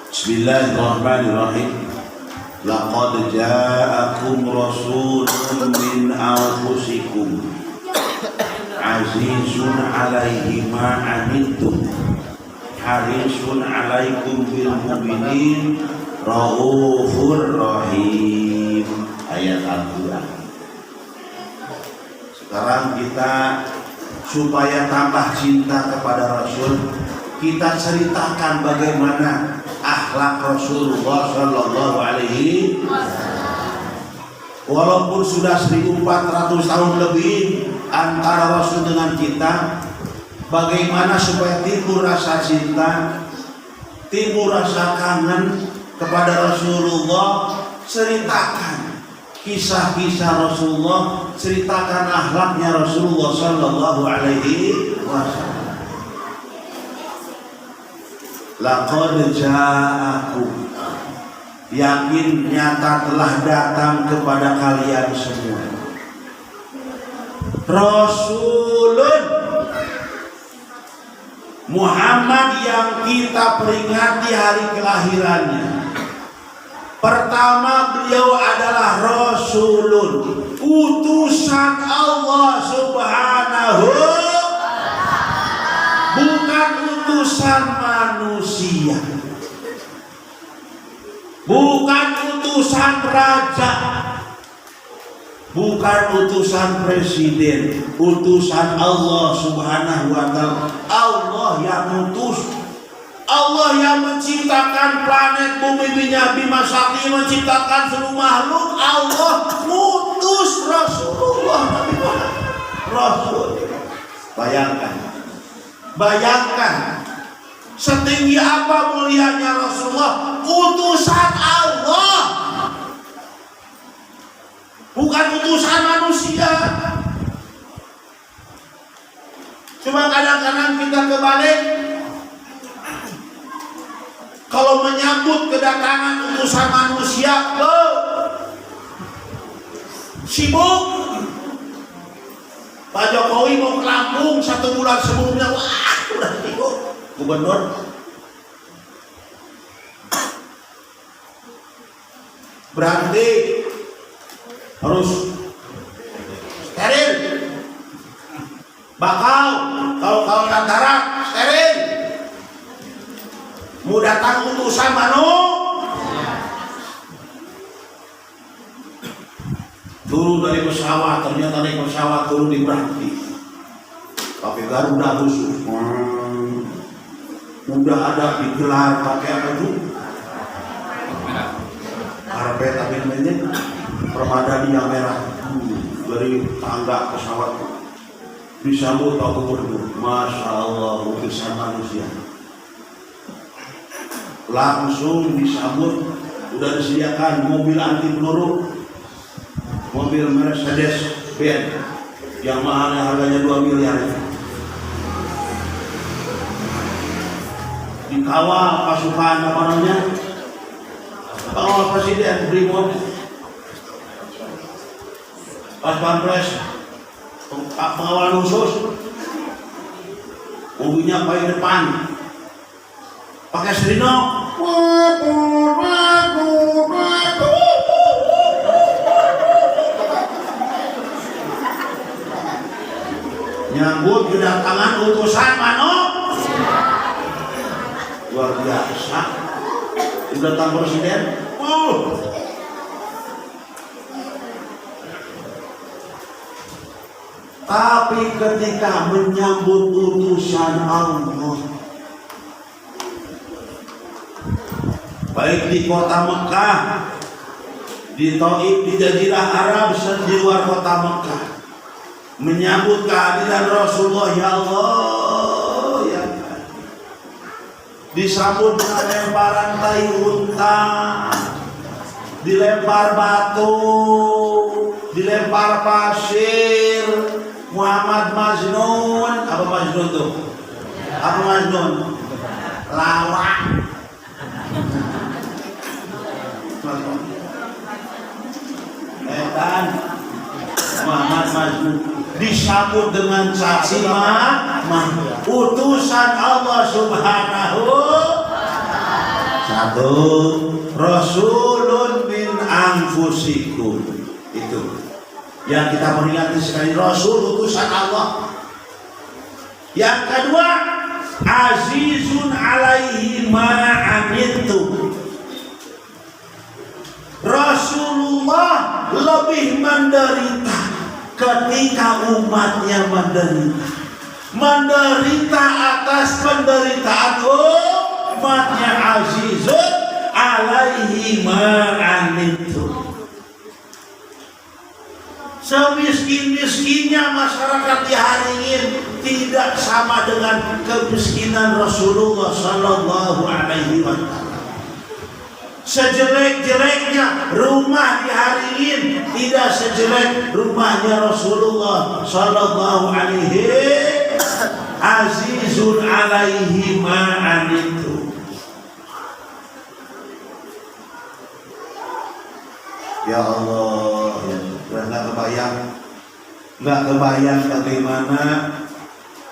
Bismillahirrahmanirrahim. Laqad ja'akum rasulun min anfusikum azizun 'alaihi ma 'anittum harisun 'alaikum bil mu'minin raufur rahim. Ayat Al-Quran. Sekarang kita supaya tambah cinta kepada Rasul, kita ceritakan bagaimana akhlak Rasulullah Sallallahu Alaihi Wasallam. Walaupun sudah 1400 tahun lebih antara Rasul dengan kita, bagaimana supaya timbul rasa cinta, timbul rasa kangen kepada Rasulullah. Ceritakan kisah-kisah Rasulullah, ceritakan akhlaknya Rasulullah Sallallahu Alaihi Wasallam. Laqad ja'akum, yakin nyata telah datang kepada kalian semua Rasulun, Muhammad yang kita peringati hari kelahirannya. Pertama, beliau adalah Rasulun, utusan Allah Subhanahu, bukan utusan manusia, bukan utusan raja, bukan utusan presiden, utusan Allah Subhanahu wa ta'ala. Allah yang utus, Allah yang menciptakan planet bumi Bima Sakti, menciptakan seluruh makhluk. Allah utus Rasulullah Nabi Muhammad, Rasul. Bayangkan setinggi apa mulianya Rasulullah, utusan Allah, bukan utusan manusia. Cuma kadang-kadang kita kebalik, kalau menyambut kedatangan utusan manusia, sibuk. Pak Jokowi mau ke Lampung 1 bulan sebelumnya, wah udah sibuk. Gubernur berarti harus steril, bakal kalau antara steril. Mau datang utusan turun dari pesawat, ternyata naik pesawat turun di berhenti pakai Garuda khusus, udah ada digelar pakai apa tuh, karpet tapi namanya permadani yang merah, dari tangga pesawat disambut Pak Gubernur. Masya Allah, utusan manusia langsung disambut. Udah disediakan mobil anti peluru, mobil Mercedes-Benz yang mahalnya harganya 2 miliar. Dikawal pasukan apa namanya, pengawal presiden, Brimob, pas pampres, pengawal khusus, mobilnya paling depan, pakai serino, nyambut kedatangan utusan luar biasa. Udah datang presiden, Tapi ketika menyambut utusan Allah, baik di kota Mekah, di Taif, di Jazirah Arab, dan di luar kota Mekah, menyambut kehadiran Rasulullah, ya Allah, ya Allah, disambut dengan lemparan tai unta, dilempar batu, dilempar pasir. Muhammad Majnun, apa Majnun tuh? Apa Majnun? Lawak. Dan Muhammad Majnun disambut dengan caci maki, utusan Allah Subhanahu. Satu, Rasulun min anfusikum, itu yang kita peringati sekali, Rasul utusan Allah. Yang kedua, azizun alaihi ma anittum, Rasulullah lebih menderita ketika umatnya menderita atas penderitaan umatnya. Azizun alaihi ma anittum, semiskin-miskinnya masyarakat di hari ini tidak sama dengan kemiskinan Rasulullah Sallallahu Alaihi Wasallam. Sejelek-jeleknya rumah di hari ini tidak sejelek rumahnya Rasulullah Sallallahu Alaihi Wasallam. Azizun alaihi ma anittum. Ya Allah, ya nggak kebayang bagaimana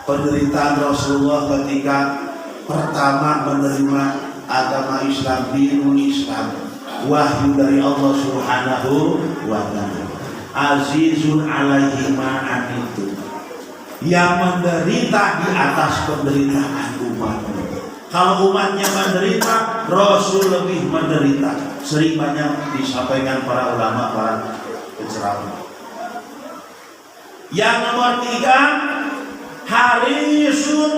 penderitaan Rasulullah ketika pertama menerima agama Islam, dinul Islam, wahyu dari Allah Subhanahu wa ta'ala. Azizun alaihi ma anittum, yang menderita di atas penderitaan umatnya. Kalau umatnya menderita, Rasul lebih menderita. Sering banyak disampaikan para ulama, para penceramah. Yang nomor tiga, harisun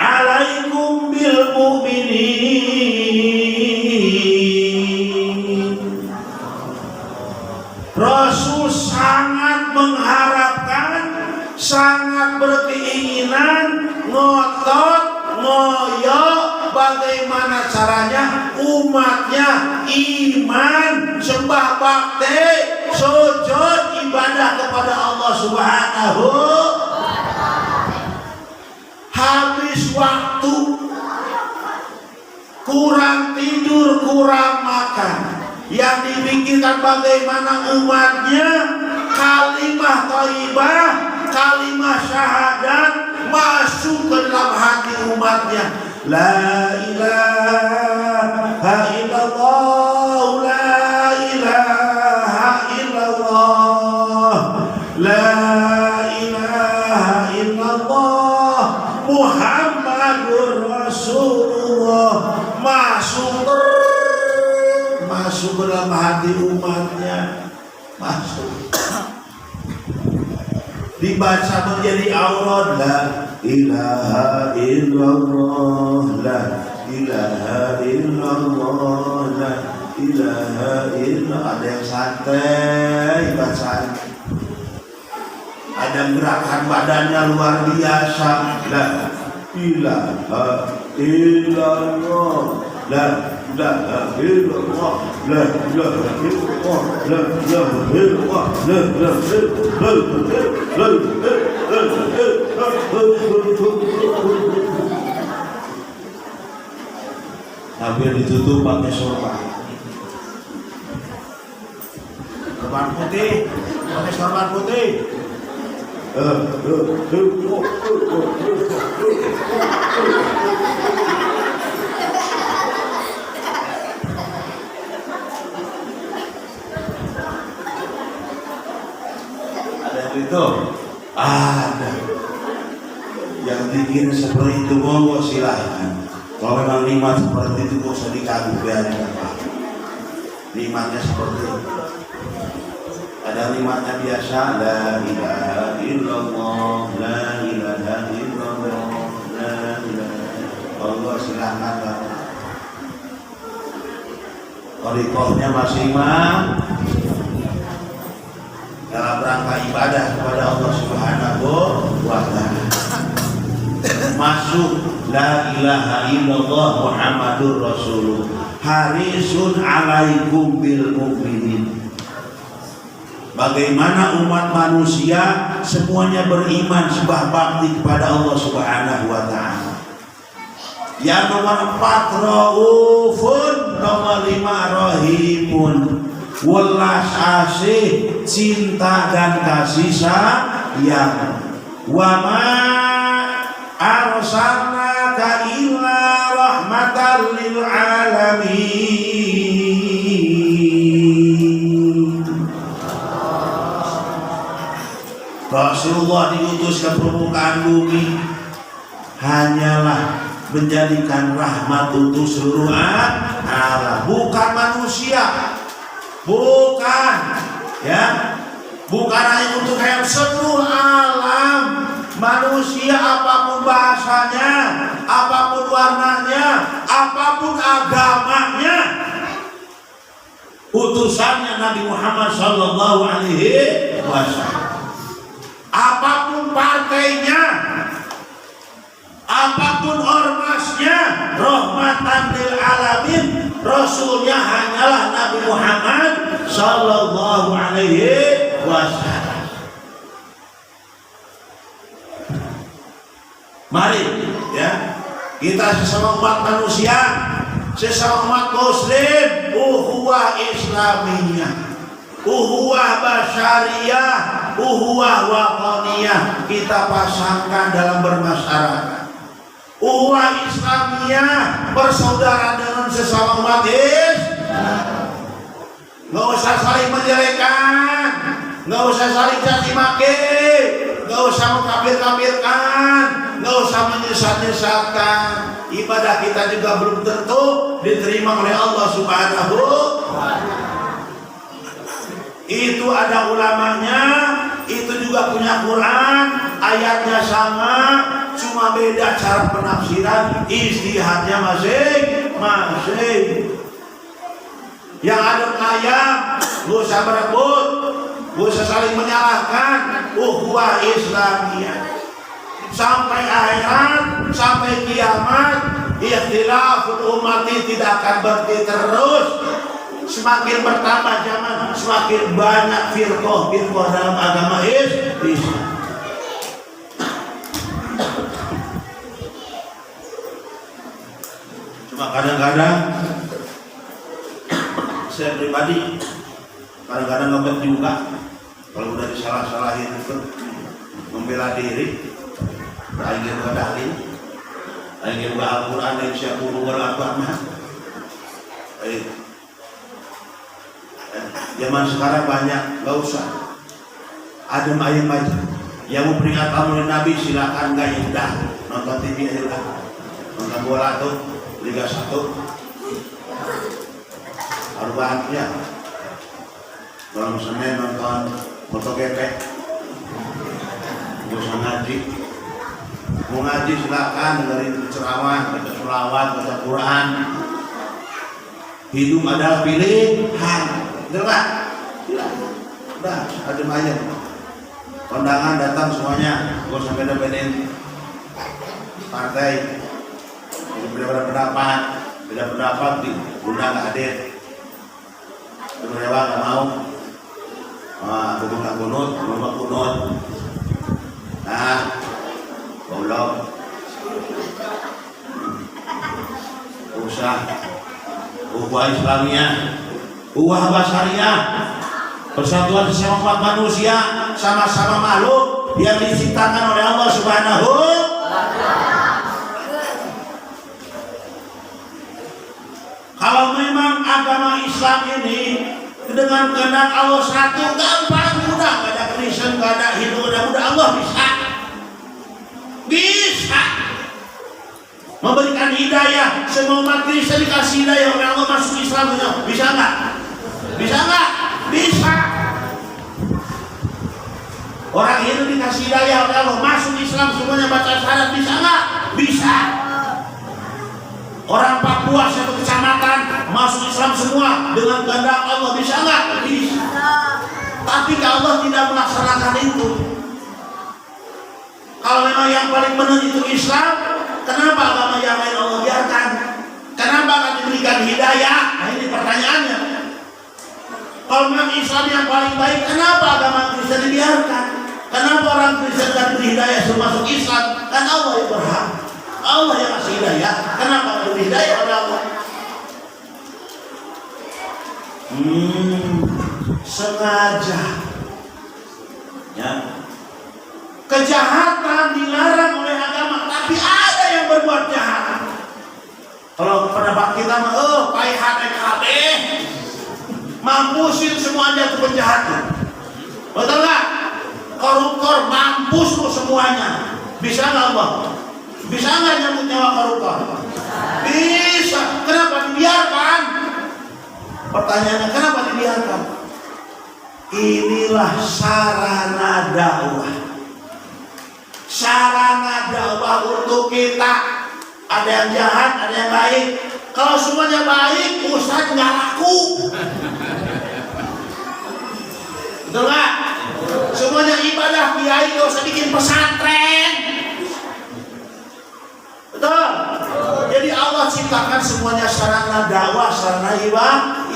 alaikum bil mu'minin. Rasul sangat mengharapkan, sangat berkeinginan, ngotot, ngoyo, bagaimana caranya umatnya iman, sembah bakti, sujud, ibadah kepada Allah Subhanahu. Habis waktu, kurang tidur, kurang makan, yang dipikirkan bagaimana umatnya kalimah thayyibah, kalimah syahadat masuk ke dalam hati umatnya. La ilaha illallah, la ilaha illallah, la ilaha illallah, Muhammadur Rasulullah. Masuk ke dalam hati umatnya, masuk. Dibaca menjadi aurat, la ilaha illallah, la ilaha illallah, la ilaha illallah. Ada yang santai bacaan, ada gerakan badannya luar biasa. La ilaha illallah, la ilaha illallah, la ilaha illallah, la ilaha illallah, la ilaha illallah. Hampir ditutup pakai sorban. Sorban putih, pakai sorban putih. Itu ada yang bikin seperti itu, monggo silahkan. Kalau memang nikmat seperti itu, gak usah dikagum, biarin apa nikmatnya seperti itu. Ada kalimatnya biasa, la ilaha illallah, la ilaha illallah, la ilaha Allah. Silahkan Bapak. Torikohnya masih imam dalam rangka ibadah kepada Allah Subhanahu wa Ta'ala. Masuk la ilaha illallah Muhammadur Rasulullah, harisun alaikum bil mu'minin. Bagaimana umat manusia semuanya beriman sembah bakti kepada Allah Subhanahu wa Ta'ala. Yang nomor 4 raufun, nomor 5 rahimun. Welas asih, cinta dan kasih sayang. Wa ma arsalnaka illa rahmatan lil alamin. Rasulullah diutus ke permukaan bumi hanyalah menjadikan rahmat untuk seluruh alam, bukan manusia, bukan ya, bukan hanya untuk yang seluruh alam. Manusia apapun bahasanya, apapun warnanya, apapun agamanya, utusannya Nabi Muhammad sallallahu alaihi wasallam. Apapun partainya, apapun ormasnya, rahmatan lil alamin, rasulnya hanyalah Nabi Muhammad sallallahu alaihi wasallam. Mari ya, kita sesama umat manusia, sesama umat muslim, ukhuwah islamiyah, ukhuwah basyariyah, ukhuwah wataniyah kita pasangkan dalam bermasyarakat. Ukhuwah islamiyah, bersaudara dengan sesama umat Islam. Nggak usah saling menjelekkan, nggak usah saling caci maki, nggak usah mengkafir-kafirkan, nggak usah menyesat-nyesatkan. Ibadah kita juga belum tentu diterima oleh Allah Subhanahu wa Ta'ala. Itu ada ulamanya, itu juga punya Quran, ayatnya sama, cuma beda cara penafsiran, ijtihadnya masing-masing. Yang ada ayat, gak usah berebut, gak usah saling menyalahkan. Ukhuwah islamiyah sampai akhirat, sampai kiamat, ikhtilaful ummati tidak akan berhenti terus. Semakin bertambah zaman, semakin banyak firqah dalam agama Islam. Cuma kadang-kadang saya pribadi kadang-kadang ngebet juga kalau udah disalah-salahin itu, membela diri, ingin berdalil, ingin Al-Quran yang siap beragama. Zaman sekarang banyak, nggak usah adem ayem aja. Yang mau peringatan oleh Nabi silakan, nggak ya udah nonton TV aja udah, nonton bola tuh Liga 1 harus bahagia. Kalau misalnya nonton MotoGP, nggak usah ngaji. Mau ngaji silakan, dengerin ceramah, baca sholawat, baca Quran. Hidup adalah pilihan. Jelas, udah ada banyak kondangan datang semuanya, gak usah beda-bedain partai, beda pendapat diundang gak hadir, berdewa gak mau, bukan kunut, mau kunut, nah, goblok, usah, ukhuwah islamiyah. Ukhuwah basyariyah, persatuan sesama umat manusia, sama-sama makhluk yang diciptakan oleh Allah Subhanahu wa Ta'ala. Kalau memang agama Islam ini dengan kehendak Allah satu, gampang, mudah, gak ada Kristen, gak ada Hindu, gak ada Allah bisa memberikan hidayah. Semua umat Kristen dikasih hidayah oleh Allah masuk Islam, bisa nggak? Bisa nggak? Bisa. Orang itu dikasih hidayah oleh Allah, masuk Islam semuanya baca syahadat, bisa nggak? Bisa. Orang Papua satu kecamatan masuk Islam semua dengan kehendak Allah, bisa nggak? Bisa. Tapi kalau Allah tidak melaksanakan itu, kalau memang yang paling benar itu Islam, kenapa agama yang lain Allah biarkan? Kenapa akan diberikan hidayah? Nah ini pertanyaannya. Kalau memang Islam yang paling baik, kenapa agama Kristen dibiarkan? Kenapa orang Kristen akan beri hidayah termasuk Islam? Kan Allah yang berhak, Allah yang kasih hidayah. Kenapa beri hidayah oleh Allah? Sengaja. Ya. Kejahatan dilarang oleh agama, tapi ada yang berbuat jahat. Kalau pendapat kita mah, PKB mampusin semuanya tuh penjahat. Betul nggak? Koruptor mampus tuh semuanya. Bisa nggak Allah? Bisa nggak nyambut nyawa koruptor? Bisa. Kenapa dibiarkan? Pertanyaannya, kenapa dibiarkan? Inilah sarana dakwah. Sarana dakwah untuk kita. Ada yang jahat, ada yang baik. Kalau semuanya baik, Ustaz nggak laku. Betul nggak? Semuanya ibadah, kiai nggak usah bikin pesantren. Betul? Jadi Allah ciptakan semuanya sarana dakwah, sarana ibadah.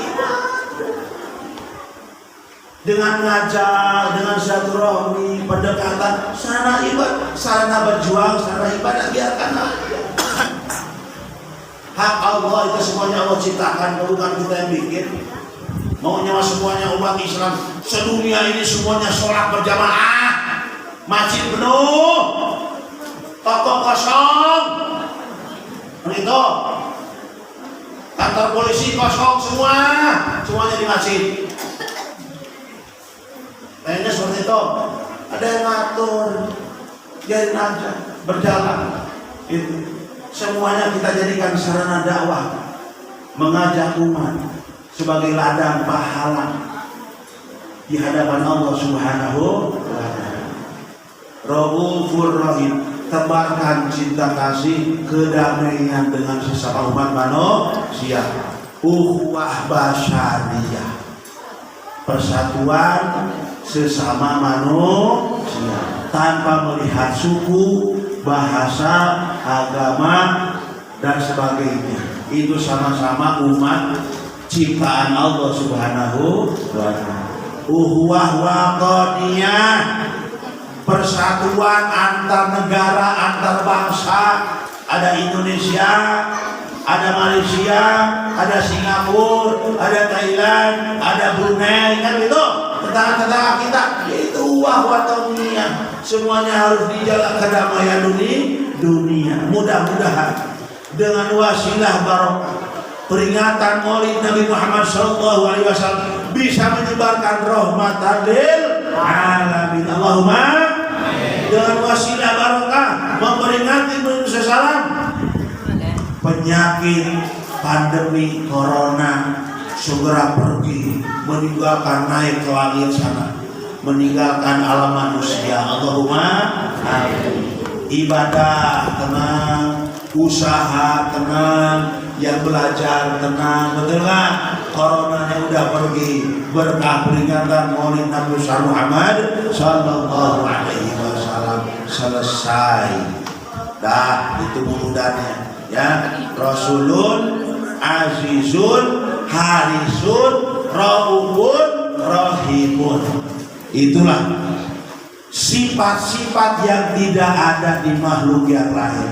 Dengan ngajar, dengan silaturahmi, pendekatan, sarana ibadah, sarana berjuang, sarana ibadah, biarkan aja. Hak Allah itu semuanya Allah ciptakan, bukan kita yang bikin. Maunya semuanya umat Islam sedunia ini semuanya sholat berjamaah, masjid penuh, toko kosong, begitu, kantor polisi kosong semua, semuanya di masjid. Kayaknya seperti itu. Ada yang ngatur, biarin aja berjalan. Itu semuanya kita jadikan sarana dakwah, mengajak umat sebagai ladang pahala di hadapan Allah Subhanahu wa Ta'ala. Raufur Rahim, tebarkan cinta kasih, kedamaian dengan sesama umat manusia. Ukhuwah basyariyah, persatuan sesama manusia tanpa melihat suku, bahasa, agama, dan sebagainya. Itu sama-sama umat ciptaan Allah Subhanahu wa Ta'ala. Uhuwah waqaniyah, persatuan antar negara, antar bangsa. Ada Indonesia, ada Malaysia, ada Singapura, ada Thailand, ada Brunei, kan itu tetangga-tetangga kita. Itu uhuwah waqaniyah. Semuanya harus dijaga kedamaian dunia. Mudah-mudahan dengan wasilah barokah peringatan Maulid Nabi Muhammad SAW bisa menyebarkan rahmatan lil alamin. Allahumma dengan wasilah barokah memperingati Indonesia salam penyakit pandemi corona segera pergi, meninggalkan naik ke langit sana, meninggalkan alam manusia. Allahumma amin. Ibadah tenang, usaha tenang, yang belajar tenang, betul nggak? Coronanya udah pergi, berkah peringatan Maulid Nabi Muhammad Sallallahu Alaihi Wasallam selesai. Dah itu mudahannya, ya. Rasulun Azizun Harisun Raufun Rahimun. Itulah sifat-sifat yang tidak ada di makhluk yang lain,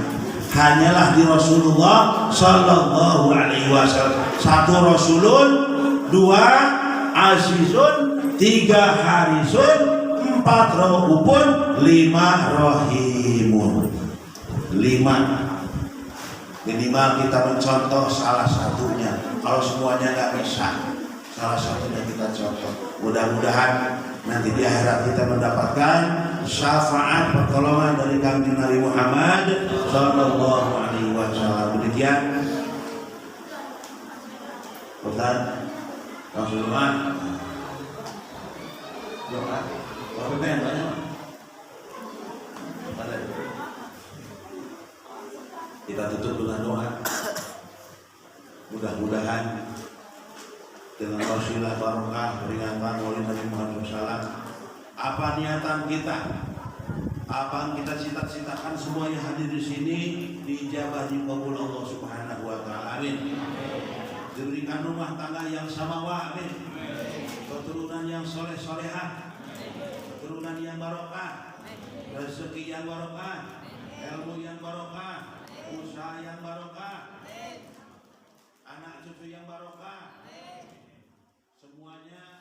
hanyalah di Rasulullah Sallallahu Alaihi Wasallam. Satu Rasulun, dua Azizun, tiga Harisun, empat Raufun, lima Rahimun. Lima. Minimal kita mencontoh salah satunya. Kalau semuanya nggak bisa, salah satunya kita contoh. Mudah-mudahan nanti di akhirat kita mendapatkan syafaat pertolongan dari Kanjeng Nabi Muhammad Sallallahu Alaihi Wasallam. Demikian. Ustaz, Rasulullah. Doa. Apa yang banyak? Kita tutup dengan doa. Mudah-mudahan dengan wasilah barokah peringatan Maulid Nabi Muhammad SAW, apa niatan kita, apa yang kita cita-citakan semua yang hadir di sini diijabah dikabul Allah Subhanahu wa taala. Amin. Diberikan rumah tangga yang samawa. Amin. Keturunan yang soleh-solehah, keturunan yang barokah, rezeki yang barokah, ilmu yang barokah, usaha yang barokah, anak cucu yang barokah, semuanya